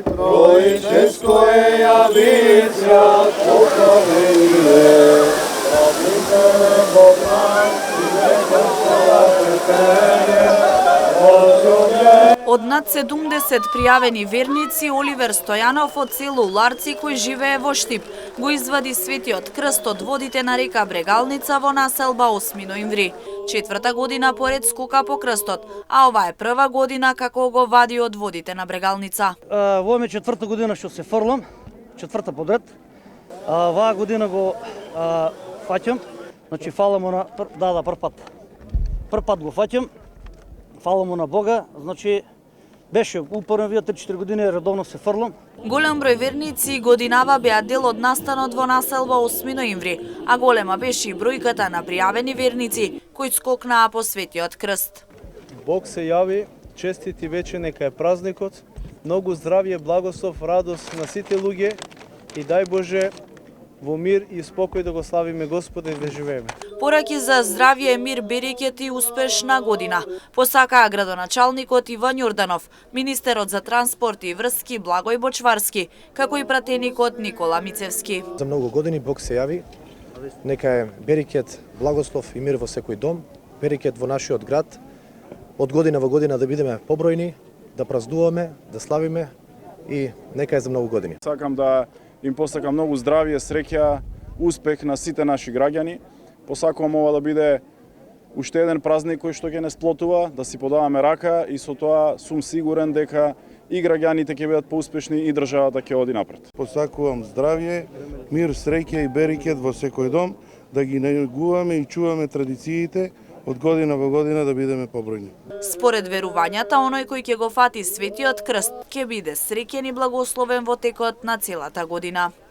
Троическое явится покровение, обитель Бог наш, и вековного терпение, возлюблений. Од над 70 пријавени верници, Оливер Стојанов од село Уларци, кој живее во Штип, го извади Светиот крст од водите на река Брегалница во населба 8 ноември. Четврта година поред скока по крстот, а ова е прва година како го вади од водите на Брегалница. Во ми четврта година што се фрлам, четврта подред. Оваа година го фаќам, значи фала му на прв пат. Прв пат го фаќам, фала му на Бога, значи беше упорен, вие 3-4 години редовно се фрлам. Голем број верници годинава беа дел од настанот во населба 8 ноември, а голема беше и бројката на пријавени верници кои скокнаа по Светиот крст. Бог се јави, честити вече нека е празникот, многу здравје, благослов, радост на сите луѓе и дај Боже во мир и спокој да го славиме Господа и да живееме. Пораки за здравје, мир, берекет и успешна година посакаа градоначалникот Иван Јорданов, министерот за транспорт и врски Благој Бочварски, како и пратеникот Никола Мицевски. За многу години Бог се јави, нека е берекет, благослов и мир во секој дом, берекет во нашиот град, од година во година да бидеме побројни, да празнуваме, да славиме и нека е за многу години. Сакам да им посакам многу здравје, среќа, успех на сите наши граѓани. Посакувам ова да биде уште еден празник кој што ќе не сплотува, да си подаваме рака и со тоа сум сигурен дека и граѓаните ќе бидат поуспешни и државата ќе оди напред. Посакувам здравје, мир, среќа и берекет во секој дом, да ги негуваме и чуваме традициите, од година во година да бидеме побројни. Според верувањата, оној кој ќе го фати Светиот крст ќе биде среќен и благословен во текот на целата година.